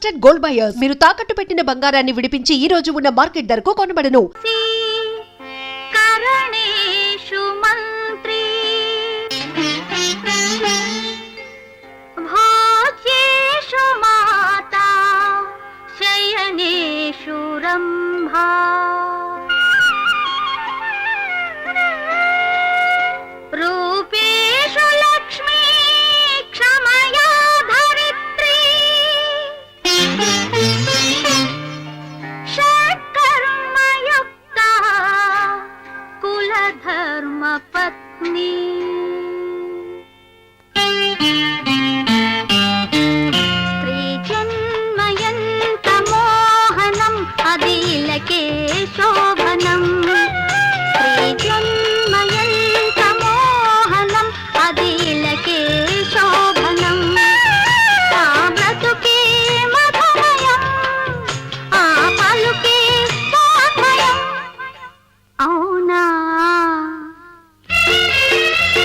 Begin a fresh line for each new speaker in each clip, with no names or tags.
Trusted gold buyers. మీరు తాకట్టు పెట్టిన బంగారాన్ని విడిపించి ఈ రోజు ఉన్న మార్కెట్ ధరకు కొనబడను.
కరణేషు మంత్రి భోజ్యేషు మాతా శయనేషు రంభా రూపేషు లక్ష్మీ క్షమయా ధరిత్రీ షట్కర్మయుక్తా కులధర్మ పత్ని స్త్రీ జన్మయంత మోహనం అదిలకే శోభనం స్త్రీ జన్మయంత మోహనం అదిలకే శోభనం ఆ బ్రతుకే మధుమయం ఆ పలుకే వాగ్మయం అవునా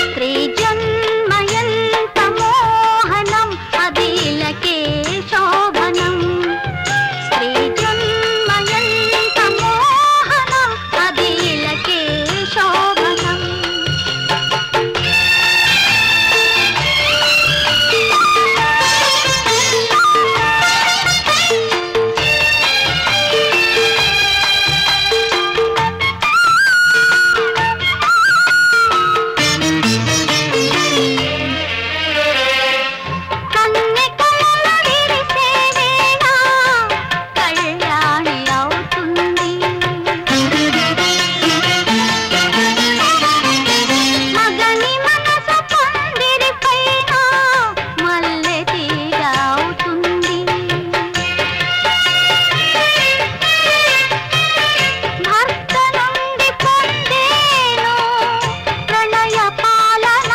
స్త్రీ జన్మయంత మోహనం అదిలకే శోభనం స్త్రీ జన్మయంత మోహనం అదిలకే శోభనం కన్నె కళల విరిసే వేళ కళ్యాణి అవుతుంది మగని మనసు పందిరి పైన మల్లె తీగ అవుతుంది భర్త నుండి పొందేను ప్రణయ పాలన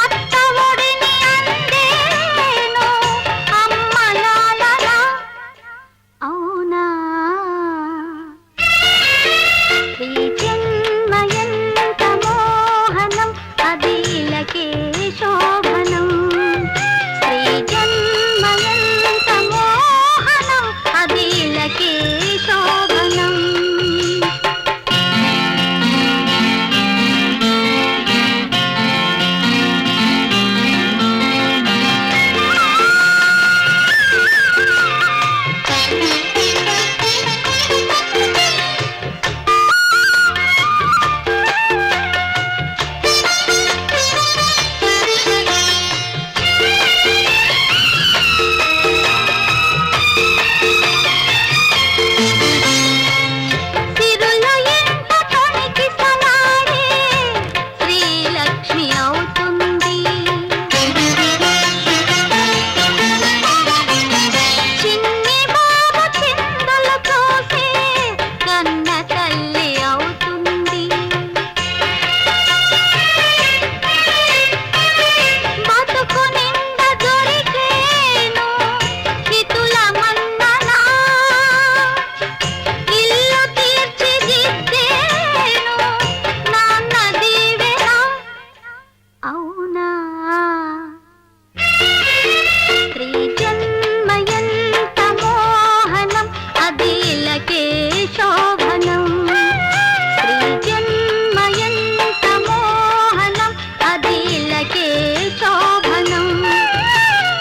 అత్త ఒడిని అందేను అమ్మ లాలన అవునా స్త్రీ జన్మయంత మోహనం అదిలకే శోభనం స్త్రీ జన్మయంత మోహనం అదిలకే శోభనం సిరుల ఎంత తొణికి సలాడే శ్రీలక్ష్మి అవుతుంది చిన్ని బాబు చిందులు చూసే కన్న తల్లి అవుతుంది బతుకు నిండా దొరికేను హితుల మన్ననా ఇల్లు తీర్చిదిద్దేను నాన్న దీవెన అవునా స్త్రీ జన్మయంత మోహనం అదిలకే శోభనం స్త్రీ జన్మయంత మోహనం అదిలకే శోభనం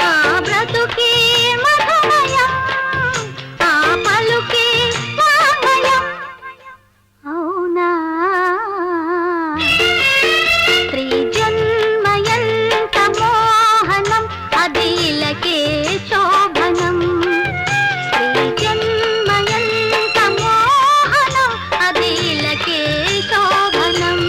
ఆ బ్రతుకే మధుమయం ఆ పలుకే వాగ్మయం అవునా స్త్రీ జన్మయంత మోహనం అదిలకే శోభనం స్త్రీ జన్మయంత మోహనం అదిలకే శోభనం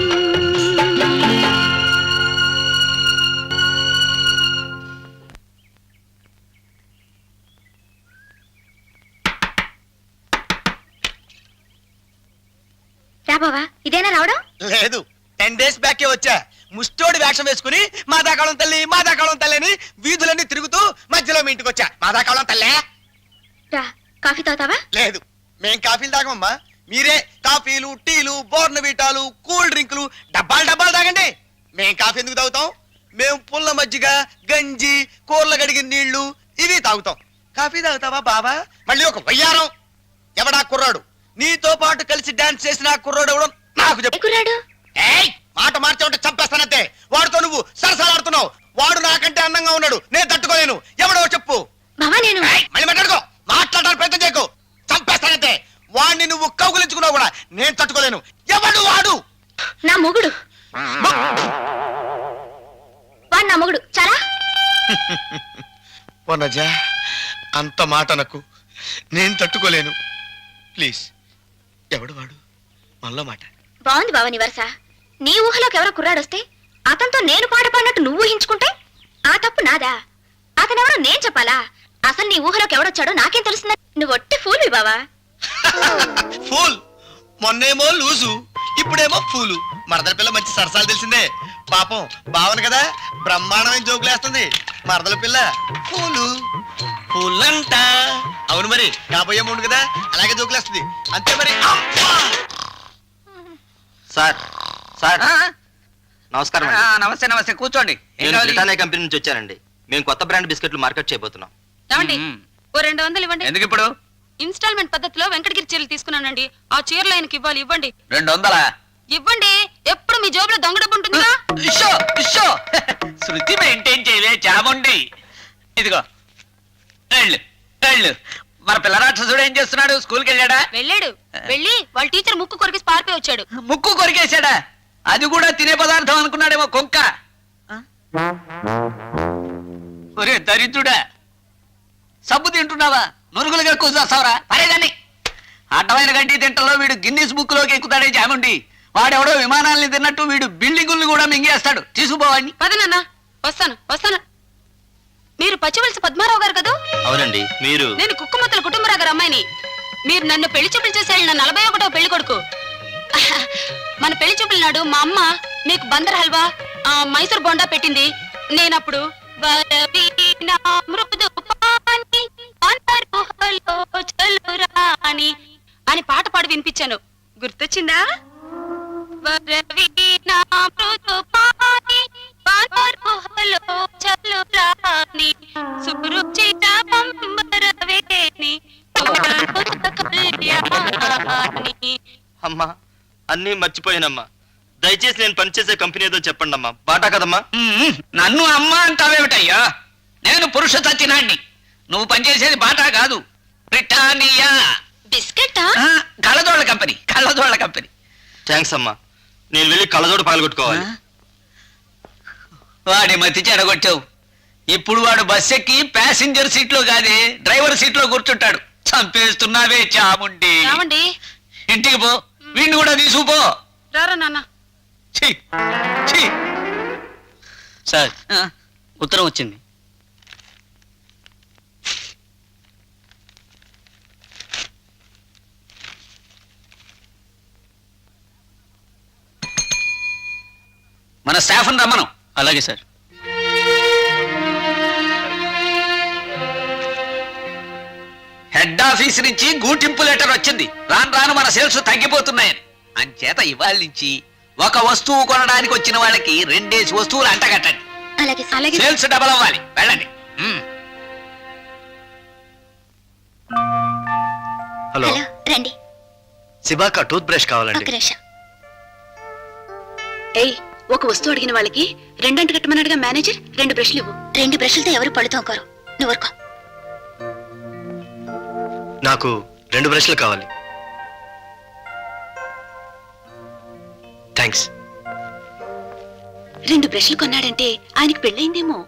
రా బావా ఇదేనా రావడం
లేదు 10 days బ్యాకే వచ్చా. ముష్టోడి వేషం వేసుకుని మాదాకాళం తల్లి మాదాకాళం తల్లి అని వీధులన్నీ తిరుగుతూ మధ్యలో మీ ఇంటికి వచ్చా. మాదాకాళం తల్లే
రా కాఫీ తాగుతావా
లేదు, మేం కాఫీలు తాగమమ్మా. మీరే కాఫీలు టీలు బోర్నవీటాలు కూల్ డ్రింకులు డబ్బాలు డబ్బాలు తాగండి. మేం కాఫీ ఎందుకు తాగుతాం? మేము పుల్ల మజ్జిగ గంజి కూరలు కడిగిన నీళ్లు ఇవి తాగుతాం. కాఫీ తాగుతావా బావా? మళ్ళీ ఒక వయ్యారం. ఎవడా కుర్రాడు? నీతో పాటు కలిసి డాన్స్ చేసిన ఆ కుర్రాడు ఎవడో నాకు
ఏ
చెప్పు.
కుర్రాడు?
ఏయ్, మాట మార్చావంటే చంపేస్తానంతే. వాడితో నువ్వు సరసలాడుతున్నావు. వాడు నాకంటే అందంగా ఉన్నాడు, నేను తట్టుకోలేను. ఎవడో చెప్పు.
బావా నేను
ఏయ్, మళ్ళీ మాట్లాడుకో. మాట్లాడడానికి ప్రయత్నం చేయకు, చంపేస్తానంతే. వాడిని నువ్వు కౌగులించుకున్నావు కూడా నేను తట్టుకోలేను. ఎవడు వాడు?
నా మొగుడు. వాడు నా మొగుడు. చాలా
వనజ, అంత మాట నాకు, నేను తట్టుకోలేను. ప్లీజ్, ఎవడు వాడు? మనలో మాట.
బాగుంది బావా నీ వరస. నీ ఊహలోకి ఎవరో కుర్రాడొస్తే అతనితో నేను పాట పాడినట్టు నువ్వు ఊహించుకుంటే ఆ తప్పు నాదా? అతనెవరో నేను చెప్పాలా? అసలు నీ ఊహలోకి ఎవడొచ్చాడో నాకేం తెలుస్తుంది? నువ్వు ఒట్టి ఫూల్వి బావా.
ఫూల్. మొన్నేమో లూజు, ఇప్పుడేమో ఫూలు. మరదల పిల్ల మంచి సరసాలు తెలిసిందే. పాపం బావను కదా బ్రహ్మాండమైన జోకులేస్తుంది. మరదల పిల్ల ఫూలు ఫూలంట. అవును మరి, కాబోయే మూడు కదా అలాగే జోకులేస్తుంది. అంతే మరి. అమ్మా!
సార్ సార్ నమస్కారం అండి.
నమస్తే నమస్తే, కూర్చోండి. ఏం
నేను
కావాలి?
బ్రిటానియా కంపెనీ నుంచి వచ్చానండి. మేము కొత్త బ్రాండ్ బిస్కెట్లు మార్కెట్ చేయబోతున్నాం.
ఏమండి
మ్మ్.
ఓ 200 ఇవ్వండి.
ఎందుకు ఇప్పుడు
ఇన్స్టాల్మెంట్ పద్ధతిలో వెంకటగిరి చీరలు తీసుకున్నానండి. ఆ చీరలు ఆయనకి ఇవ్వాలి. ఇవ్వండి
200?
ఇవ్వండి. ఎప్పుడు మీ జోబులో దొంగ డబ్బు ఉంటుందిగా.
ఇషో ఇషో శృతి మెయింటైన్ చేయలే చాముండి. ఇదిగో వెళ్ళు వెళ్ళు. మన పిల్ల రాక్షసుడు ఏం చేస్తున్నాడు? స్కూల్కి వెళ్ళాడా?
వెళ్ళాడు. వెళ్ళి వాళ్ళ టీచర్ ముక్కు కొరికేసి పారిపోయి వచ్చాడు.
ముక్కు కొరికేశాడా? అది కూడా తినే పదార్థం అనుకున్నాడేమో కొంక. ఒరే దరిద్రుడా, సబ్బు తింటున్నావా? నురుగులుగా కూసేస్తావరా? పరేదాన్ని. అడ్డమైన గడ్డి తింటలో వీడు గిన్నిస్ బుక్ లోకి ఎక్కుతాడే చాముండి. వాడెవడో విమానాల్ని తిన్నట్టు వీడు బిల్డింగుల్ని కూడా మింగేస్తాడు. తీసుకుపోవాడిని.
పద నాన్న, వస్తాను వస్తాను. మీరు పచ్చివలస పద్మారావు గారు కదా?
అవునండి. మీరు?
నేను కుక్కుమతుల కుటుంబరావు గారు అమ్మాయిని. మీరు నన్ను పెళ్లి చూపులు చేసి వెళ్ళిన 41వ పెళ్లి కొడుకు. మన పెళ్లి చూపుల నాడు మా అమ్మ మీకు బందర్ హల్వా, మైసూర్ బోండా పెట్టింది. నేనప్పుడు వరవీణా మృదు పాని వందరుహలో చలురాని అని పాట పాడి వినిపించాను. గుర్తొచ్చిందా? వరవీణా మృదు పాని వందరుహలో చలురాని సురుచిర పంబరవేణి కళ్యాణి.
అమ్మా, అన్నీ మర్చిపోయానమ్మా. దయచేసి నేను పనిచేసే కంపెనీ ఏదో చెప్పండి అమ్మా. బాటా కదమ్మా?
నన్ను అమ్మ అంటావేమిటయ్యా? నేను పురుష సత్యనాన్ని. నువ్వు పనిచేసేది బాటా కాదు, బ్రిటానియా.
బిస్కెట్టా?
కళ్ళజోళ్ళ కంపెనీ, కళ్ళజోళ్ళ కంపెనీ.
థ్యాంక్స్ అమ్మా. నేను వెళ్ళి కళ్ళజోడు పగలగొట్టుకోవాలి.
వాడి మతి చెడగొట్టావు. ఇప్పుడు వాడు బస్ ఎక్కి ప్యాసింజర్ సీట్లో కాదే డ్రైవర్ సీట్లో కూర్చుంటాడు. చంపేస్తున్నావే చాముండి.
ఏమండి?
ఇంటికి పో, వీడిని కూడా తీసుకుపో.
రారా నాన్న.
ఛీ, ఛీ.
సార్, ఉత్తరం వచ్చింది.
మన స్టాఫ్ రమ్మను.
అలాగే సార్.
హెడ్ ఆఫీస్ నుంచి గూటింపు లెటర్ వచ్చింది. రాను రాను మన సేల్స్ తగ్గిపోతున్నాయని. అంచేత ఇవాళ నుంచి ఒక వస్తువు కొనడానికి వచ్చిన వాళ్ళకి 2 వస్తువులు అంటగట్టండి.
అలాగే అలాగే.
సేల్స్ డబల్ అవ్వాలి. వెళ్ళండి.
హలో,
హలో రండి.
సిబాకా టూత్ బ్రష్ కావాలండి.
ఒక నిమిషం.
ఏయ్, ఒక వస్తువు అడిగిన వాళ్ళకి 2 అంట కట్టమన్నాడుగా మేనేజర్. 2 బ్రష్లు ఇవ్వు.
2 బ్రష్లతో ఎవరు పళ్ళు తోముకోరు. నువ్వు ఊరుకో.
నాకు 2 బ్రష్లు కావాలి. థ్యాంక్స్.
2 బ్రష్లు కొన్నాడంటే ఆయనకి పెళ్ళయిందేమో.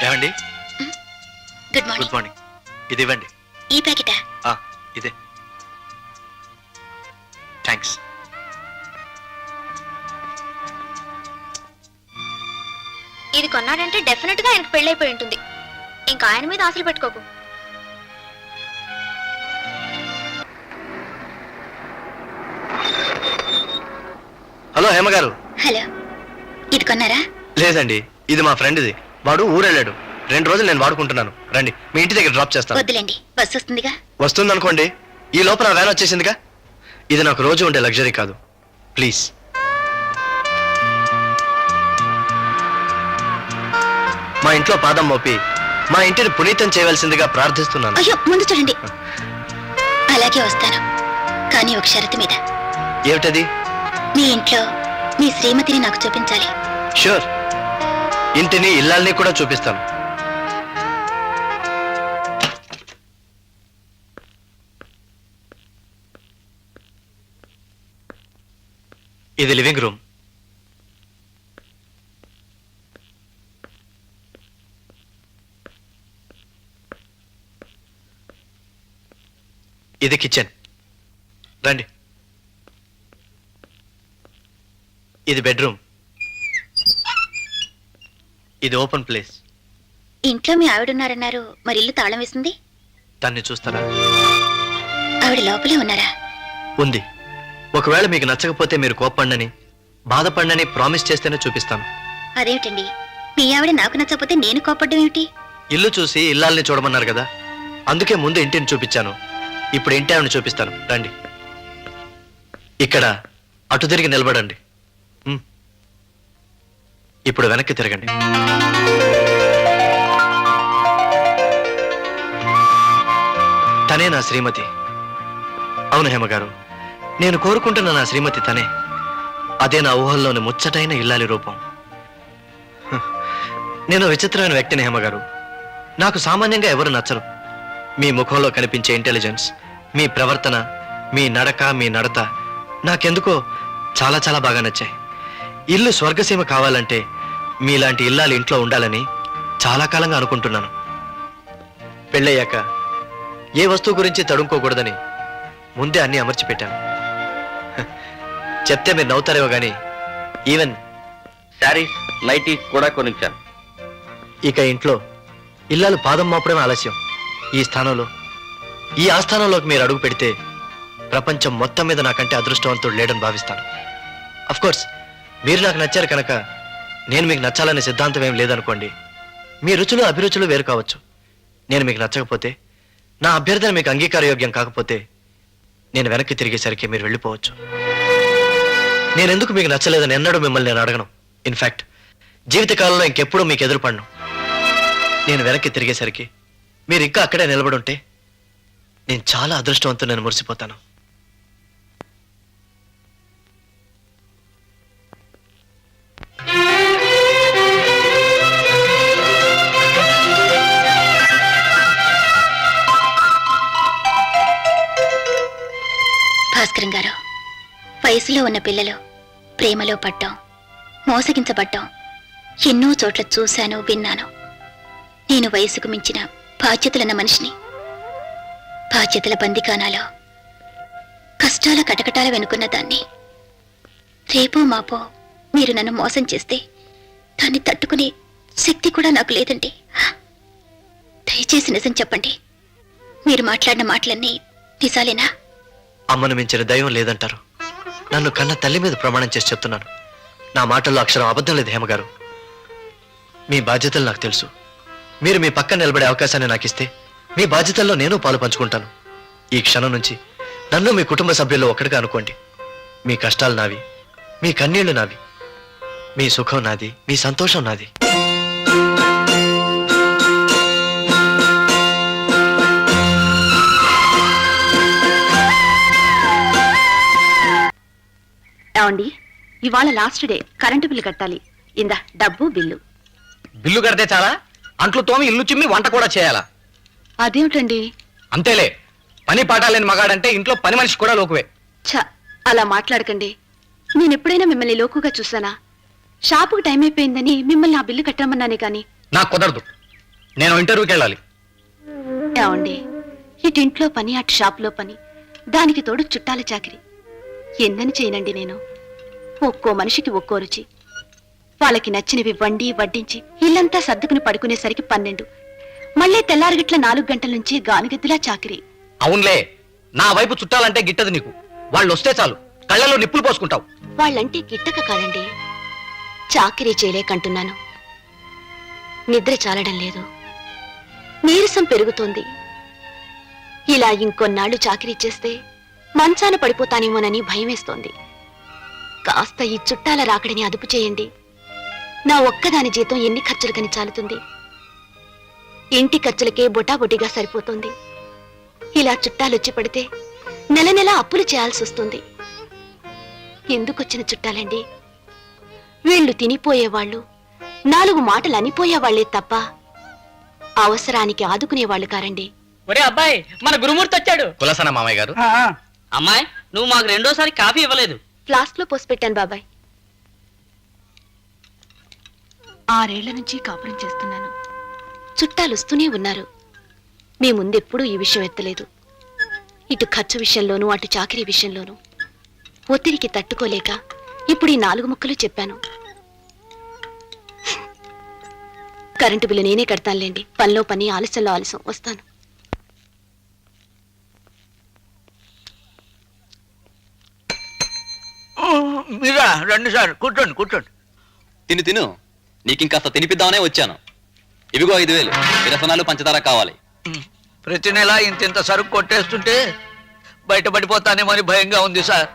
ఏమండి?
Good morning.
Good morning. ఇది ఇవ్వండి.
ఈ ప్యాకెటా?
ఇదే. థ్యాంక్స్.
ఇది కొన్నాడంటే డెఫినెట్ గా ఆయనకు పెళ్ళైపోయి ఉంటుంది. ఇంకా ఆయన మీద ఆశలు పెట్టుకోకు.
హలో హేమ గారు.
హలో, ఇది కొన్నారా?
లేదండి, ఇది మా ఫ్రెండ్ది. వాడు ఊరెళ్ళాడు.
2 రోజులు నేను వాడుకుంటున్నాను. రండి, మీ ఇంటి దగ్గర డ్రాప్ చేస్తాను.
వద్దులేండి, బస్సు వస్తుందిగా.
వస్తుంది అనుకోండి, ఈ లోపల వ్యాన్ వచ్చేసిందిగా. ఇది నాకు రోజు ఉండే లగ్జరీ కాదు. ప్లీజ్. మా ఇంట్లో పాదం మోపి మా ఇంటిని పునీతం చేయవలసిందిగా ప్రార్థిస్తున్నాను.
అయ్యో, ముందు చూడండి. అలాగే వస్తాను, కానీ ఒక షరతు మీద.
ఏమిటది?
మీ ఇంట్లో మీ శ్రీమతిని నాకు చూపించాలి.
షూర్, ఇంటిని ఇల్లాల్ని కూడా చూపిస్తాను. ఇది లివింగ్ రూమ్. ఇది కిచెన్. రండి. ఇది బెడ్రూమ్. ఇది ఓపెన్ ప్లేస్.
ఇంట్లో మీ ఆవిడున్నారన్నారు, మరి ఇల్లు తాళం వేసింది?
దాన్ని చూస్తారా?
ఆవిడ లోపలే ఉన్నారా?
ఉంది. ఒకవేళ మీకు నచ్చకపోతే మీరు కోప్పండని, బాధపడనని ప్రామిస్ చేస్తేనే చూపిస్తాను.
అదేమిటండి, మీ ఆవిడ నాకు నచ్చకపోతే నేను కోపడ్డం ఏమిటి?
ఇల్లు చూసి ఇల్లాల్ని చూడమన్నారు కదా, అందుకే ముందు ఇంటిని చూపించాను. ఇప్పుడు ఇంటి ఆవిడని చూపిస్తాను. రండి. ఇక్కడ అటు తిరిగి నిలబడండి. ఇప్పుడు వెనక్కి తిరగండి. తనే నా శ్రీమతి. అవును హేమగారు, నేను కోరుకుంటున్న నా శ్రీమతి తనే. అదే నా ఊహల్లోని ముచ్చటైన ఇల్లాలి రూపం. నేను విచిత్రమైన వ్యక్తిని హేమగారు. నాకు సామాన్యంగా ఎవరు నచ్చరు. మీ ముఖంలో కనిపించే ఇంటెలిజెన్స్, మీ ప్రవర్తన, మీ నడక, మీ నడత నాకెందుకో చాలా చాలా బాగా నచ్చాయి. ఇల్లు స్వర్గసీమ కావాలంటే మీలాంటి ఇల్లాలి ఇంట్లో ఉండాలని చాలా కాలంగా అనుకుంటున్నాను. పెళ్ళయ్యాక ఏ వస్తువు గురించి తడుముకోకూడదని ముందే అన్నీ అమర్చిపెట్టాను. చెప్తే మీరు నవ్వుతారేమో కానీ ఈవెన్
శారీస్, నైటీస్ కూడా కొనిచ్చాను.
ఇక ఇంట్లో ఇల్లాలు పాదం మోపడమే ఆలస్యం. ఈ స్థానంలో, ఈ ఆస్థానంలోకి మీరు అడుగు పెడితే ప్రపంచం మొత్తం మీద నాకంటే అదృష్టవంతుడు లేడని భావిస్తాను. అఫ్కోర్స్ మీరు నాకు నచ్చారు కనుక నేను మీకు నచ్చాలనే సిద్ధాంతం ఏం లేదనుకోండి. మీ రుచులు అభిరుచులు వేరు కావచ్చు. నేను మీకు నచ్చకపోతే, నా అభ్యర్థన మీకు అంగీకారయోగ్యం కాకపోతే నేను వెనక్కి తిరిగేసరికి మీరు వెళ్ళిపోవచ్చు. నేనెందుకు మీకు నచ్చలేదని ఎన్నడూ మిమ్మల్ని నేను అడగను. ఇన్ఫ్యాక్ట్ జీవితకాలంలో ఇంకెప్పుడూ మీకు ఎదురుపడను. నేను వెనక్కి తిరిగేసరికి మీరు ఇంకా అక్కడే నిలబడుంటే నేను చాలా అదృష్టవంతుడు, నేను మురిసిపోతాను.
భాస్కరం గారు, వయసులో ఉన్న పిల్లలు ప్రేమలో పడ్డం, మోసగించబడ్డం ఎన్నో చోట్ల చూశాను, విన్నాను. నేను వయసుకు మించిన బాధ్యతలున్న మనిషిని. బాధ్యతల బందికానాలో కష్టాల కటకటాల వెనుకున్న దాన్ని. రేపో మాపో మీరు నన్ను మోసం చేస్తే దాన్ని తట్టుకునే శక్తి కూడా నాకు లేదండి. దయచేసి నిజం చెప్పండి. మీరు మాట్లాడిన మాటలన్నీ నిజాలేనా?
అమ్మను మించిన దైవం లేదంటారు. నన్ను కన్న తల్లి మీద ప్రమాణం చేసి చెప్తున్నాను. నా మాటల్లో అక్షరం అబద్ధం లేదు హేమగారు. మీ బాధ్యతలు నాకు తెలుసు. మీరు మీ పక్కన నిలబడే అవకాశాన్ని నాకు ఇస్తే మీ బాధ్యతల్లో నేను పాలు పంచుకుంటాను. ఈ క్షణం నుంచి నన్ను మీ కుటుంబ సభ్యుల్లో ఒకటిగా అనుకోండి. మీ కష్టాలు నావి, మీ కన్నీళ్లు నావి, మీ సుఖం నాది, మీ సంతోషం నాది.
ఏమండి, ఇవాళ లాస్ట్ డే, కరెంటు బిల్లు కట్టాలి. ఇందా డబ్బు, బిల్లు.
బిల్లు కడితే చాలా, అంట్లు తోమి ఇల్లు చిమ్మి వంట కూడా చేయాలా?
అదేమిటండి?
అంతేలే, పని పాటాలేని మగాడంటే ఇంట్లో పని మనిషి కూడా లోకువే.
ఛ, అలా మాట్లాడకండి. నేను ఎప్పుడైనా మిమ్మల్ని లోకుగా చూసానా? షాపుకు టైం అయిపోయిందని మిమ్మల్ని ఆ బిల్లు కట్టమన్నానే కానీ.
నాకు కుదరదు, నేను ఇంటర్వ్యూకి వెళ్ళాలి.
ఏమండి, ఇటు ఇంట్లో పని, అటు షాపులో పని, దానికి తోడు చుట్టాల చాకిరి. ఎన్నని చేయనండి నేను? ఒక్కో మనిషికి ఒక్కో రుచి. వాళ్ళకి నచ్చినవి వండి వడ్డించి ఇల్లంతా సర్దుకుని పడుకునేసరికి 12. మళ్ళీ తెల్లారగిట్ల 4 గంటల నుంచి గానుగెద్దులా చాకిరి.
అవునులే, నా వైపు చుట్టాలంటే గిట్టదు నీకు. వాళ్ళు వస్తే చాలు కళ్ళలో నిప్పులు పోసుకుంటావు.
వాళ్ళంటే గిట్టక కాదండి, చాకిరీ చేయలేకంటున్నాను. నిద్ర చాలడం లేదు.
నీరసం పెరుగుతోంది. ఇలా ఇంకొన్నాళ్లు చాకిరీ చేస్తే మంచాన పడిపోతానేమోనని భయమేస్తోంది. కాస్త ఈ చుట్టాల రాకడిని అదుపు చేయండి. నా ఒక్కదాని జీతం ఎన్ని ఖర్చులకని చాలుతుంది? ఇంటి ఖర్చులకే బొటాబొటిగా సరిపోతుంది. ఇలా చుట్టాలొచ్చి పడితే నెల నెల అప్పులు చేయాల్సి వస్తుంది. ఎందుకొచ్చిన చుట్టాలండి? వీళ్ళు తినిపోయేవాళ్ళు, 4 మాటలు అనిపోయేవాళ్లే తప్ప అవసరానికి ఆదుకునేవాళ్లు కారండి.
ఒరే అబ్బాయి, మన గురుమూర్తి వచ్చాడు.
కులసన మామయ్య గారు.
అమ్మాయి, నువ్వు మాకు రెండోసారి కాఫీ ఇవ్వలేదు.
ఫ్లాస్క్ లో పోసి పెట్టాను బాబాయ్. 6 ఏళ్ల నుంచి కాపురం చేస్తున్నాను. చుట్టాలొస్తూనే ఉన్నారు. మీ ముందెప్పుడూ ఈ విషయం ఎత్తలేదు. ఇటు ఖర్చు విషయంలోనూ అటు చాకిరీ విషయంలోనూ ఒత్తిడికి తట్టుకోలేక ఇప్పుడు ఈ 4 ముక్కలు చెప్పాను. కరెంటు బిల్లు నేనే కడతానులేండి. పనిలో పని, ఆలస్యంలో ఆలస్యం. వస్తాను.
మీరా రండి సార్, కూర్చోండి కూర్చోండి.
తిను నీకింకాస్త తినిపిద్దామనే వచ్చాను. ఇవిగో 5,000 విరసనాలు పంచదార కావాలి.
ప్రతి నెల ఇంత సరుకు కొట్టేస్తుంటే బయటపడిపోతానేమో అని భయంగా ఉంది సార్.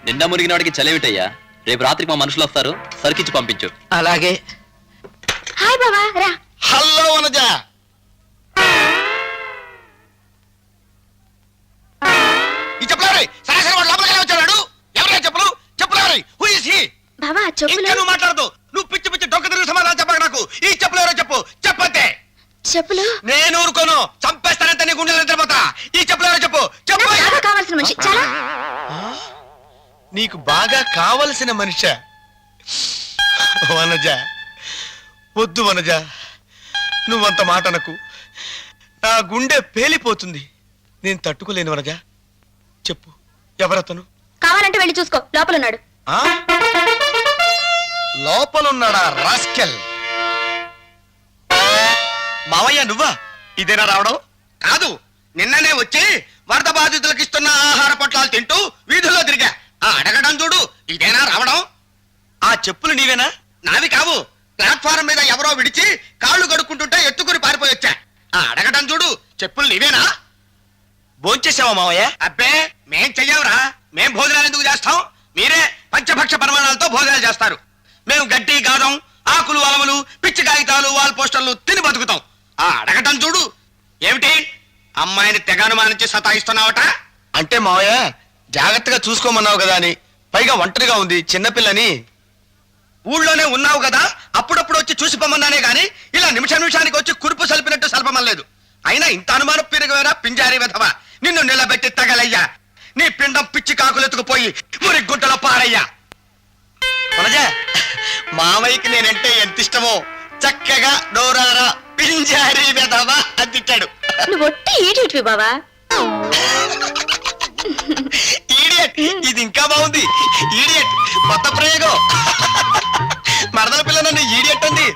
నిండా మురిగినవాడికి చలేవిటయ్యా. రేపు రాత్రికి మా మనుషులు వస్తారు, సరుకిచ్చి పంపించు.
అలాగే.
హాయ్ బావా, రా.
హలో వనజ. ఈ చెప్పులారి సరాసరి వాడు లోపలికి వచ్చాడు. ఎవరైనా చెప్పులు చెప్పులారి హూ ఇస్ హి?
బావా చెప్పులు.
నువ్వు మాట్లాడదు. నువ్వు పిచ్చి పిచ్చి డొక్క తిరిగి సమాధానం చెప్పక నాకు. ఈ చెప్పులు ఎవరో చెప్పు. చెప్పంతే.
చెప్పులు
నేను ఊరుకోను. చంపేస్తానంటే నీ గుండెలు నిద్రపోతా. ఈ చెప్పులు ఎవరో చెప్పు. చెప్పు.
బాగా కావాల్సిన మనిషి. చాలా.
నీకు బాగా కావలసిన మనిషి వనజ. వద్దు వనజ, నువ్వంత మాట అనకు. నా గుండె పేలిపోతుంది. నేను తట్టుకోలేను వనజ. చెప్పు, ఎవరతను?
కావాలంటే వెళ్ళి చూసుకో, లోపలున్నాడు.
ఆ? లోపలున్నాడా రాస్కెల్? మావయ్య నువ్వా? ఇదేనా రావడం? కాదు, నిన్ననే వచ్చి వరద బాధితులకు ఇస్తున్న ఆహార పొట్లాలు తింటూ వీధుల్లో తిరిగా. ఆ అడగడం చూడు, ఇదేనా రావడం? ఆ చెప్పులు నీవేనా? నావి కావు. ప్లాట్ఫారం మీద ఎవరో విడిచి కాళ్ళు కడుక్కుంటుంటే ఎత్తుకుని పారిపోయి వచ్చా. ఆ అడగడం చూడు, చెప్పులు నీవేనా? భోంచేసావా మావయ్య? అబ్బే, మేం చెయ్యవురా. మేం భోజనాలు ఎందుకు చేస్తాం? మీరే పంచభక్ష పరిమాణాలతో భోజనాలు చేస్తారు. మేము గడ్డి, గాదం, ఆకులు, అలములు, పిచ్చి కాగితాలు, వాల్ పోస్టర్లు తిని బతుకుతాం. ఆ అడగటం చూడు. ఏమిటి, అమ్మాయిని తెగ అనుమానించి సతాయిస్తున్నావట? అంటే మావయ్య జాగ్రత్తగా చూసుకోమన్నావు కదా అని. పైగా ఒంటరిగా ఉంది, చిన్నపిల్లని. ఊళ్ళోనే ఉన్నావు కదా, అప్పుడప్పుడు వచ్చి చూసి పొమ్మన్నానే గాని ఇలా నిమిషానికి వచ్చి కురుపు సలిపినట్టు సలపమలేదు. అయినా ఇంత అనుమానం పెరిగిపోయినా పింజారి వెధవా, నిన్ను నిలబెట్టి తగలయ్యా. నీ పిండం పిచ్చి కాకులెత్తుకుపోయి మురి గుంటలో పారయ్యా. మామయ్యకి నేనంటే ఎంత ఇష్టమో. చక్కగా డోరారా పింజారి వెధవా అని తిట్టాడు.
నువ్వు ఒట్టి ఈడియట్వి బావా.
ఈడియట్, ఇది ఇంకా బాగుంది. ఈడియట్ కొత్త ప్రయోగం. మరదల పిల్ల నన్ను ఈడియట్ అంది.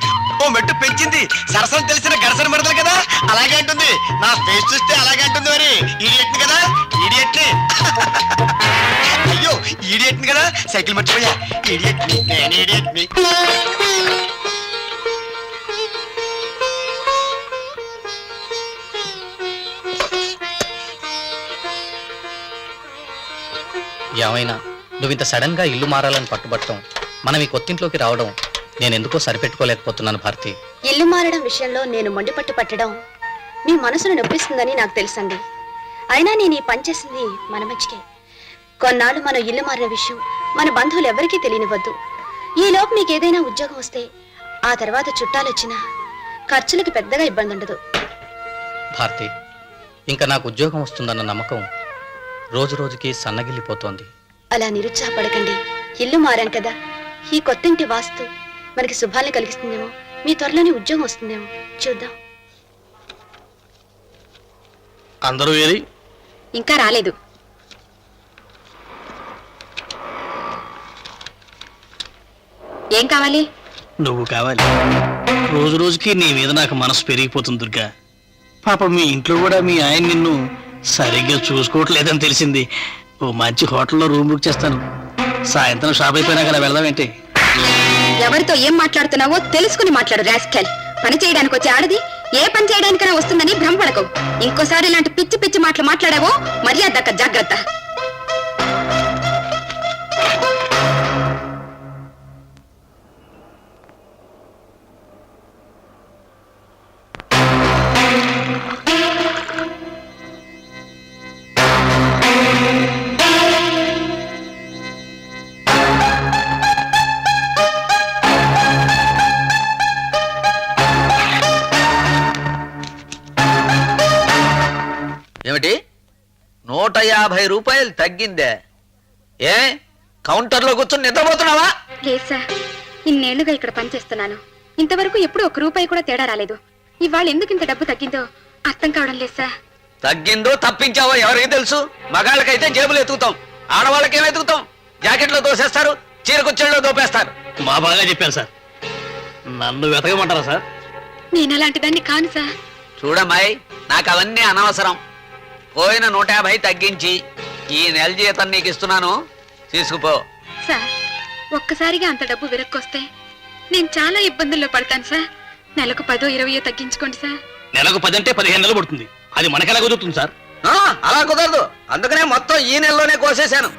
ఓ మెట్టు పెంచింది. సరసన తెలిసిన గరసన మరదలు కదా, అలాగే అంటుంది. నా ఫేస్ చూస్తే అలాగే అంటుంది. మరి ఈడియట్ ని కదా, ఈడియట్ ని. అయ్యో, ఈడియట్ ని కదా, సైకిల్ మర్చిపోయా. ఈడియట్ ని, నేను ఈడియట్ ని.
ఏమైనా నువ్వు ఇంత సడన్ గా ఇల్లు మారాలని పట్టుబట్టడం, మనం ఈ కొత్తింట్లోకి రావడం నేనెందుకో సరిపెట్టుకోలేకపోతున్నాను భారతి.
ఇల్లు మారడం విషయంలో నేను మొండిపట్టు పట్టడం మీ మనసును నొప్పిస్తుందని నాకు తెలుసండి. అయినా నేను ఈ పని చేసింది మన మంచికే. కొన్నాళ్ళు మనం ఇల్లు మారిన విషయం మన బంధువులు ఎవరికీ తెలియనివ్వద్దు. ఈలోపు మీకు ఏదైనా ఉద్యోగం వస్తే ఆ తర్వాత చుట్టాలు వచ్చినా ఖర్చులకి పెద్దగా ఇబ్బంది ఉండదు.
భారతి, ఇంకా నాకు ఉద్యోగం వస్తుందన్న నమ్మకం రోజు రోజుకి సన్నగిల్లిపోతోంది.
అలా నిరుత్సాహపడకండి. ఇల్లు మారాం కదా, ఈ కొత్తింటి వాస్తు మనకి శుభాన్ని కలిగిస్తుందేమో. మీ త్వరలోనే ఉద్యోగం వస్తుందేమో, చూద్దాం.
అందరూ ఏరి
ఇంకా రాలేదు. ఏం కావాలి?
నువ్వు కావాలి. రోజు రోజుకి నీ మీద నాకు మనసు పెరిగిపోతుంది దుర్గా. పాప మీ ఇంట్లో కూడా మీ ఆయన నిన్ను సరిగ్గా చూసుకోవట్లేదని తెలిసింది. ఓ మంచి హోటల్లో రూమ్ బుక్ చేస్తాను. సాయంత్రం షాప్ అయిపోయినా కదా వెళ్దామేంటి?
ఎవరితో ఏం మాట్లాడుతున్నావో తెలుసుకుని మాట్లాడు రాస్కెల్. పని చేయడానికి వచ్చే ఆడది
ఏ పని చేయడానికైనా వస్తుందని భ్రమపడకు. ఇంకోసారి ఇలాంటి పిచ్చి పిచ్చి మాటలు మాట్లాడావో మర్యాద దక్క జాగ్రత్త.
ఏమిటి 150 రూపాయలు తగ్గిందే? ఏ కౌంటర్లో కూర్చొని నిద్రపోతున్నావా?
లేదు సార్, ఇన్నేళ్లుగా ఇక్కడ పనిచేస్తున్నాను. ఇంతవరకు ఎప్పుడు 1 రూపాయి కూడా తేడా రాలేదు. ఇవాళ ఎందుకు ఇంత డబ్బు తగ్గిందో అర్థం కావడం లేదు సార్.
తగ్గిందో తప్పించావో ఎవరికి తెలుసు? మగాళ్ళకైతే జేబులు ఎత్తుకుతాం, ఆడవాళ్ళకి ఏం ఎత్తుకుతాం? జాకెట్లో దోసేస్తారు, చీరకుచ్చెల్లో దోపేస్తారు.
మా బాగా చెప్పారు సార్. నన్ను వెతకమంటారా సార్?
నేను అలాంటి దాన్ని కాను సార్.
చూడమ్మాయి, నాకు అవన్నీ అనవసరం. పోయిన 150 తగ్గించి ఈ నెల జీతం నీకు ఇస్తున్నాను, తీసుకుపో.
సార్, ఒక్కసారిగా అంత డబ్బు విరక్కొస్తే నేను చాలా ఇబ్బందుల్లో పడతాను సార్. నెలకు 10-20 తగ్గించుకోండి సార్.
నెలకు 10 అంటే 15 నెలలు పడుతుంది. అది మనకెలా కుదురుతుంది సార్?
అలా కుదరదు. అందుకనే మొత్తం ఈ నెలలోనే కోసేశాను.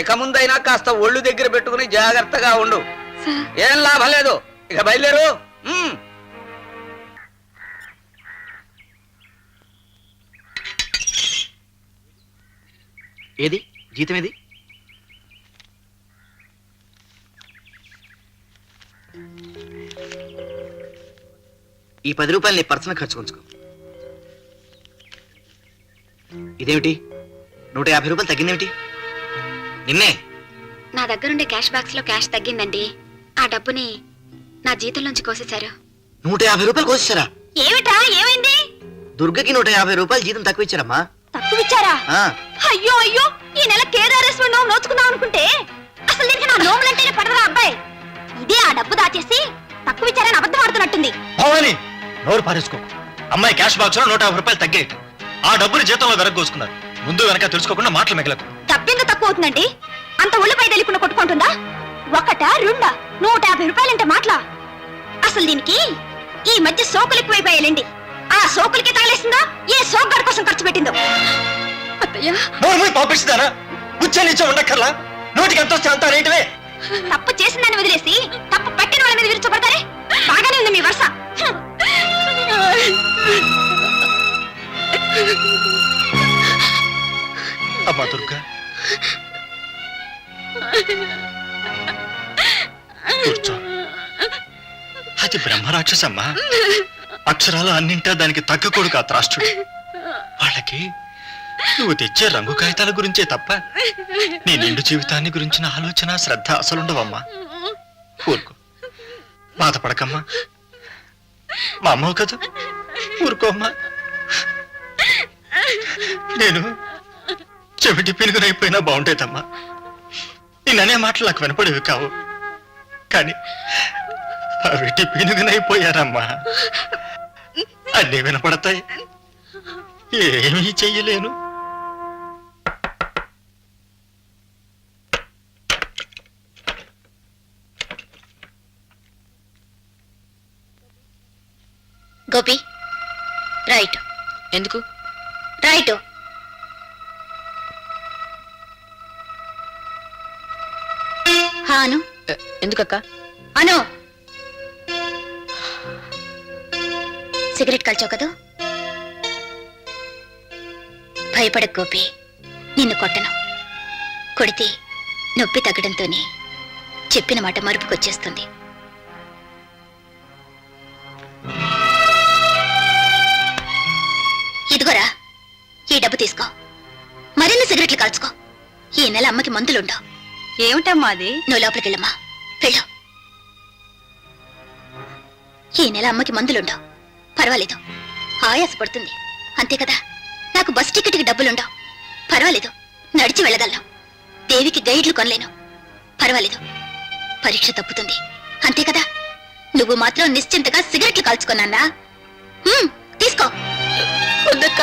ఇక ముందైనా కాస్త ఒళ్ళు దగ్గర పెట్టుకుని జాగ్రత్తగా ఉండు.
సార్,
ఏం లాభం లేదు. ఇక బయలుదేరు.
ఏది జీతం ఏది? ఈ 10 రూపాయలు నీ పర్సనల్ ఖర్చు ఉంచుకో. ఇదేమిటి 150 రూపాయలు తగ్గిందేమిటి? నిన్నే
నా దగ్గరుండే క్యాష్ బాక్స్ లో క్యాష్ తగ్గిందండి. ఆ డబ్బుని నా జీతంలోంచి కోసేశారు.
150 రూపాయలు కోసేశారా?
ఏమిటా ఏమైంది?
దుర్గకి 150 రూపాయలు జీతం తక్కువ ఇచ్చారమ్మా.
తక్కువ ఇచ్చారా? అయ్యో అయ్యో, ఈ నెల కేదారేశ్వర నోము నోచుకుందాం అనుకుంటే అసలు దీనికి నా నోములంటేనే పడరా అబ్బాయి. ఇదే ఆ డబ్బు దాచేసి తక్కువ ఇచ్చారని అబద్ధం ఆడుతున్నట్టుంది.
భవాని, నోరు పారేసుకో. అమ్మాయి క్యాష్ బాక్స్ లో 150 రూపాయలు తగ్గాయి. ఆ డబ్బుని జీతంలో వెరగోసుకున్నారు. ముందు వెనక తెలుసుకోకుండా మాటలు మిగలకు.
తప్పింది తక్కువ అవుతుందండి. అంత ఉల్లిపై తెలియకుండా కొట్టుకుంటుందా? 1-2 150 రూపాయలంటే మాటలా? అసలు దీనికి ఈ మధ్య సోకులు ఎక్కువైపోయాలండి. ఆ సోకులకి తగలేసిందా ఏ సోగ్గాడి కోసం ఖర్చు పెట్టిందో?
అత్తయ్య,
పంపిస్తారా? కూర్చొని ఉండక్కర్లా. నోటికి ఎంత వస్తే అంత రేటువే.
తప్పు చేసిన దాన్ని వదిలేసి తప్పు పట్టిన వాళ్ళ మీద విరుచబడతారే. బాగానే ఉంది మీ వరుస.
అమ్మా దుర్గా, కూర్చో. అది బ్రహ్మరాక్షసమ్మా. అక్షరాలు అన్నింటా దానికి తగ్గకూడదు ఆ త్రాష్ట్రుడు. వాళ్ళకి నువ్వు తెచ్చే రంగు కాగితాల గురించే తప్ప నీ నిండు జీవితాన్ని గురించిన ఆలోచన శ్రద్ధ అసలుండవమ్మా. ఊరుకో, బాధపడకమ్మా. మా అమ్మవు కదా, ఊరుకోమ్మా. నేను చెవిటి పినుగునైపోయినా బాగుండేదమ్మా. నేననే మాటలు నాకు వినపడేవి కావు, కానీ అవిటి పినుగునైపోయారమ్మా. అన్నీ వినపడతాయి, ఏమీ చెయ్యలేను.
గోపి, రైట్.
ఎందుకు?
రైట్. అను.
ఎందుకక్క?
అను, సిగరెట్ కాల్చావు కదా? భయపడకు గోపి, నిన్ను కొట్టను. కొడితే నొప్పి తగ్గడంతోనే చెప్పిన మాట మరుపుకొచ్చేస్తుంది. ఇదిగోరా, ఈ డబ్బు తీసుకో. మరిన్ని సిగరెట్లు కాల్చుకో. ఈ నెల అమ్మకి మందులుండవు.
ఏమిటమ్మా అది?
నువ్వు లోపలికి వెళ్ళమ్మా, వెళ్ళు. ఈ నెల అమ్మకి మందులుండవు. పర్వాలేదు, ఆయాస పడుతుంది అంతే కదా. నాకు బస్ టికెట్కి డబ్బులుండవు. పర్వాలేదు, నడిచి వెళ్ళగలను. దేవికి గైడ్లు కొనలేను. పర్వాలేదు, పరీక్ష తప్పుతుంది అంతే కదా. నువ్వు మాత్రం నిశ్చింతగా సిగరెట్లు కాల్చుకున్నానా? తీసుకో.
వద్దక్క.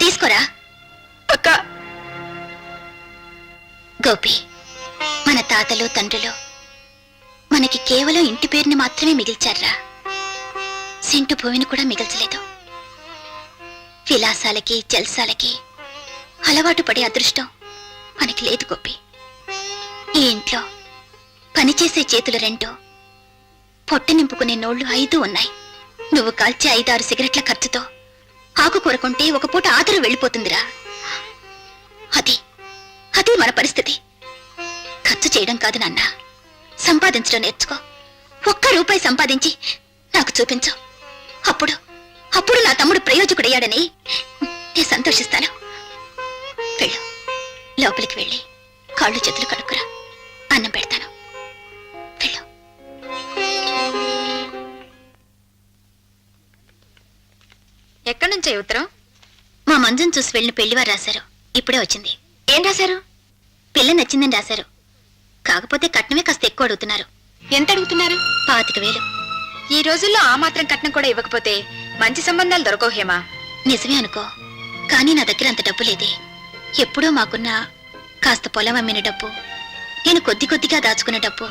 తీసుకోరా
అక్క.
గోపి, మన తాతలు తండ్రులు మనకి కేవలం ఇంటి పేరుని మాత్రమే మిగిల్చారా. సెంటు భూమిని కూడా మిగల్చలేదు. విలాసాలకి జల్సాలకి అలవాటు పడే అదృష్టం మనకి లేదు గోపి. ఈ ఇంట్లో పనిచేసే చేతులు 2, పొట్ట నింపుకునే నోళ్లు 5 ఉన్నాయి. నువ్వు కాల్చే 5-6 సిగరెట్ల ఖర్చుతో ఆకుకూర కొంటే ఒక పూట ఆదరు వెళ్ళిపోతుందిరా. అది మన పరిస్థితి. ఖర్చు చేయడం కాదు నాన్న, సంపాదించడం నేర్చుకో. 1 రూపాయి సంపాదించి నాకు చూపించు. అప్పుడు నా తమ్ముడు ప్రయోజకుడయ్యాడని నేను సంతోషిస్తాను. వెళ్ళు, లోపలికి వెళ్ళి కాళ్ళు చేతులు కడుక్కురా, అన్నం పెడతాను. వెళ్ళు.
ఎక్కడి నుంచే ఉత్తరం?
మా మంజుని చూసి వెళ్ళిన పెళ్లివారు రాశారు. ఇప్పుడే వచ్చింది.
ఏం రాశారు?
పిల్ల నచ్చిందని రాశారు. కాకపోతే కట్నమే కాస్త ఎక్కువ అడుగుతున్నారు.
ఎంత అడుగుతున్నారు?
25,000.
ఈ రోజుల్లో ఆ మాత్రం కట్నం కూడా ఇవ్వకపోతే మంచి సంబంధాలు దొరకవు హేమా.
నిజమే అనుకో, కానీ నా దగ్గర అంత డబ్బు లేదే. ఎప్పుడో మాకున్న కాస్త పొలం అమ్మిన డబ్బు, నేను కొద్దిగా దాచుకున్న డబ్బు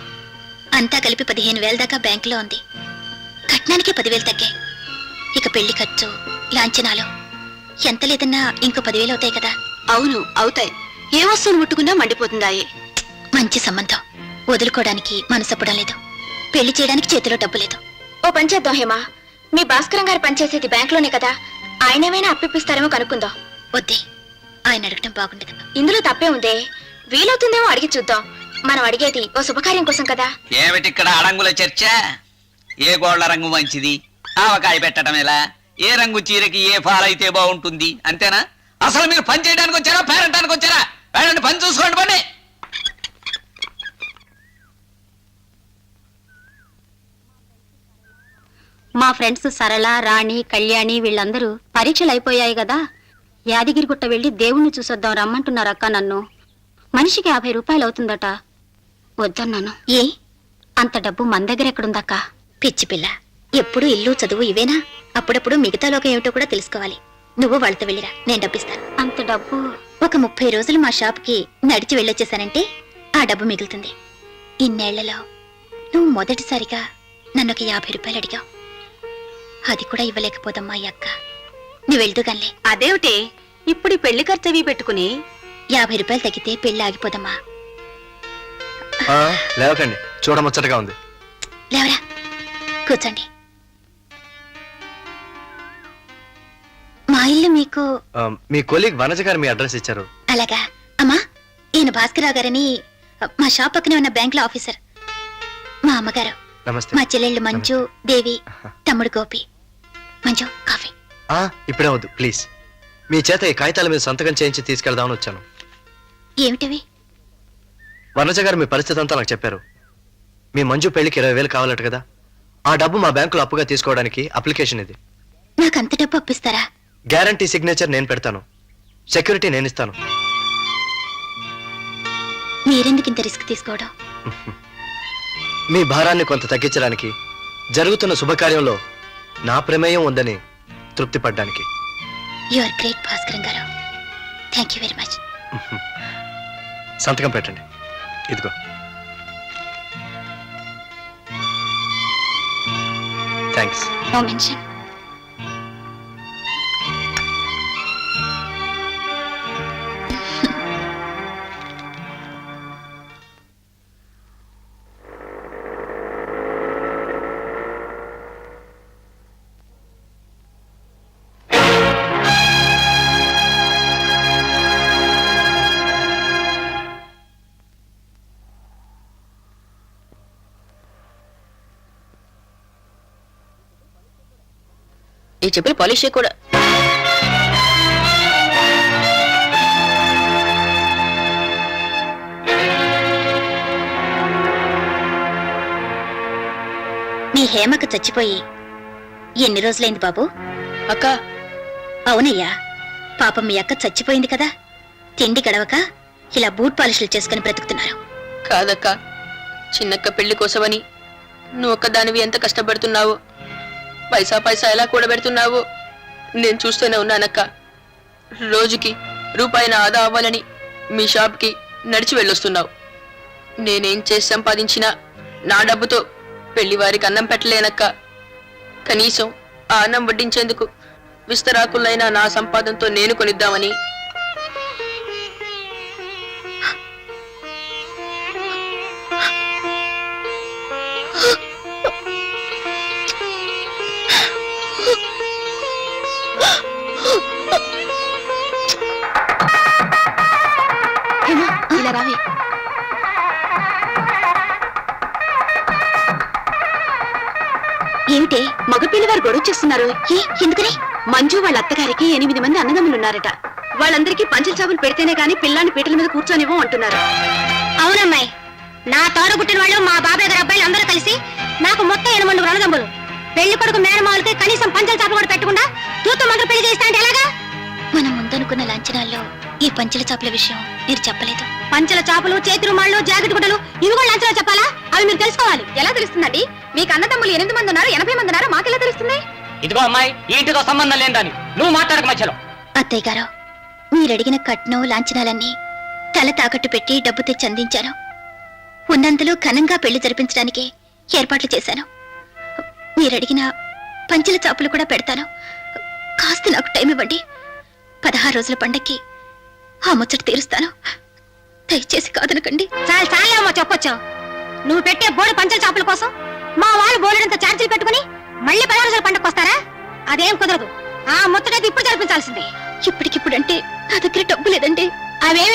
అంతా కలిపి 15,000 దాకా బ్యాంకులో ఉంది. కట్నానికి 10,000 తగ్గాయి. ఇక పెళ్లి ఖర్చు, లాంఛనాలు ఎంత లేదన్నా ఇంకో 10,000 అవుతాయి కదా.
అవును, అవుతాయి. ఏ వస్తువును ముట్టుకున్నా మండిపోతుందాయే.
మంచి సంబంధం వదులుకోవడానికి మనసప్పడం లేదు. పెళ్లి చేయడానికి చేతిలో డబ్బు లేదు.
ఓ పని చేద్దాం హేమా, మీ భాస్కరం గారు పనిచేసేది బ్యాంకులోనే కదా, ఆయనేమైనా అప్పిస్తారేమో కనుక్కుందాం.
వద్దే, ఆయన అడగటం బాగుండదు.
ఇందులో తప్పే ఉందే, వీలవుతుందేమో అడిగి చూద్దాం. మనం అడిగేది ఓ శుభకార్యం కోసం కదా.
ఏమిటి ఇక్కడ అడంగుల చర్చ? ఏ గోళ్ల రంగు మంచిది, ఆవకాయ పెట్టడం ఎలా, ఏ రంగు చీరకి ఏ ఫాల్ అయితే బాగుంటుంది, అంతేనా? అసలు మీరు పని చేయడానికి వచ్చారా, పేరంటానికి వచ్చారా? వెళ్ళండి, పని చూసుకోండి. పని
మా ఫ్రెండ్స్ సరళ, రాణి, కళ్యాణి వీళ్ళందరూ పరీక్షలు అయిపోయాయి కదా, యాదగిరిగుట్ట వెళ్ళి దేవుణ్ణి చూసొద్దాం రమ్మంటున్నారక్క నన్ను. మనిషికి 50 రూపాయలు అవుతుందట. వద్దన్నాను.
ఏ
అంత డబ్బు మన దగ్గర ఎక్కడుందక్క?
పిచ్చి పిల్ల, ఎప్పుడు ఇల్లు చదువు ఇవేనా? అప్పుడప్పుడు మిగతా లోకం ఏమిటో కూడా తెలుసుకోవాలి. నువ్వు వాళ్ళతో వెళ్ళిరా, నేను డబ్బిస్తాను.
అంత డబ్బు?
ఒక 30 రోజులు మా షాప్కి నడిచి వెళ్ళొచ్చేసానంటే ఆ డబ్బు మిగులుతుంది. ఇన్నేళ్లలో నువ్వు మొదటిసారిగా నన్ను ఒక 50 రూపాయలు అడిగావు. అది కూడా ఇవ్వలేకపోదమ్మా ఈ అక్క. నువ్వు వెళ్దుగానిలే.
అదేమిటి ఇప్పుడు పెళ్లి ఖర్చు అవి పెట్టుకుని
50 రూపాయలు తగ్గితే పెళ్లి ఆగిపోదమ్మా.
లేవకండి, చూడముచ్చటగా ఉంది.
లేవరా, కూర్చోండి. మా ఇల్లు మీకు
మీ కొలీగ్ వనజ గారు మీ అడ్రస్ ఇచ్చారు.
అలాగా అమ్మా, ఈయన భాస్కరరావు గారని మా షాప్ పక్కనే ఉన్న బ్యాంక్ లో ఆఫీసర్. మా అమ్మగారు.
నమస్తే.
మా చెల్లెళ్ళు మంజు, దేవి, తమ్ముడు గోపి. మంజు, కాఫీ.
ఇప్పుడే వద్దు ప్లీజ్. మీ చేత ఈ కాగితాల మీద సంతకం చేయించి తీసుకెళ్దామని వచ్చాను.
ఏమిటవి?
వనజ గారు మీ పరిస్థితి అంతా నాకు చెప్పారు. మీ మంజు పెళ్లికి 20,000 కావాలట కదా, ఆ డబ్బు మా బ్యాంకులో అప్పుగా తీసుకోవడానికి అప్లికేషన్ ఇది.
నాకు అంత డబ్బు అప్పిస్తారా?
గ్యారంటీ సిగ్నేచర్ నేను పెడతాను, సెక్యూరిటీ నేను ఇస్తాను.
మీరెందుకు ఇంత రిస్క్ తీసుకోవడం?
మీ భారాన్ని కొంత తగ్గించడానికి, జరుగుతున్న శుభకార్యంలో నా ప్రమేయం ఉందని తృప్తి పడ్డానికి.
యు ఆర్ గ్రేట్ భాస్కరం గారు. Thank you very much.
సంతకం పెట్టండి. ఇదిగో. థ్యాంక్స్.
No mention.
ఈ చెప్పులు పాలిష్ కూడా.
మీ హేమకు చచ్చిపోయి ఎన్ని రోజులైంది బాబు?
అక్క.
అవునయ్యా, పాపం మీ అక్క చచ్చిపోయింది కదా, తిండి గడవక ఇలా బూట్ పాలిష్లు చేసుకుని బ్రతుకుతున్నారు.
కాదక్క, చిన్నక్క పెళ్లి కోసమని నువ్వు ఒక్కదానివి ఎంత కష్టపడుతున్నావు, పైసా ఎలా కూడబెడుతున్నావు నేను చూస్తూనే ఉన్నానక్క. రోజుకి రూపాయి ఆదా అవ్వాలని మీ షాప్కి నడిచి వెళ్ళొస్తున్నావు. నేనేం చేసి సంపాదించినా నా డబ్బుతో పెళ్లి వారికి అన్నం పెట్టలేనక్క. కనీసం ఆ అన్నం వడ్డించేందుకు విస్తరాకులైనా నా సంపాదనతో నేను కొనిద్దామని.
ఇలా రావి. ఏమిటే మగపిల్లి వారు గొడవ చేస్తున్నారు? ఎందుకని? మంజు వాళ్ళ అత్తగారికి 8 మంది అన్నదమ్ములున్నారట. వాళ్ళందరికీ పంచల చాపులు పెడితేనే గాని పిల్లాన్ని పీటల మీద కూర్చొనివ్వం అంటున్నారు. అవునమ్మాయి, నా తోడబుట్టిన వాళ్ళు మా బాబాయ్ గారి అబ్బాయిలు అందరూ కలిసి నాకు మొత్తం 8 అన్నదమ్ములు. పెళ్లి కొడుకు మేనమావులకి కనీసం పంచల చాపలు కూడా పెట్టకుండా తూతు మంత్ర పెళ్లి చేస్తా అంటే ఎలాగా? మనం ముందనుకున్న లాంఛనాల్లో ఈ పంచల చాపల విషయం మీరు చెప్పలేదు. పంచల చాపలు, చేతి రుమాళ్ళు, జాకెట్ గుడ్డలు ఇవి కూడా లాంఛనాలు చెప్పాలా? అవి మీరు తెలుసుకోవాలి. ఎలా తెలుస్తుందండి? మీకు అన్నదమ్ములు 8 మంది ఉన్నారు, 80 మంది ఉన్నారు, మాకెలా తెలుస్తుంది?
ఇదిగో అమ్మాయి, ఈ ఇంటితో సంబంధం లేదని నువ్వు మాట్లాడక మధ్యలో.
అత్తయ్య గారు, మీరడిగిన కట్నం లాంఛనాలన్నీ తల తాకట్టు పెట్టి డబ్బు తెచ్చి అందించాను. ఉన్నంతలో ఘనంగా పెళ్లి జరిపించడానికి ఏర్పాట్లు చేశాను. మీరడిగిన పంచల చాపులు కూడా పెడతాను. కాస్త నాకు టైం ఇవ్వండి. 16 రోజుల పండక్కి ఆ ముచ్చట తీరుస్తాను. దయచేసి కాదనకండి. చాలేమో చెప్పొచ్చు. నువ్వు పెట్టే బోర్డు పంచల చాపుల కోసం మా వాళ్ళు బోర్డంత ఛార్జీలు పెట్టుకుని మళ్ళీ 16 రోజుల పండగకు వస్తారా? అదేం కుదరదు. ఆ ముచ్చటైతే ఇప్పుడు జరిపించాల్సిందే. ఇప్పటికిప్పుడు అంటే నా దగ్గర డబ్బు లేదండి. అవేమి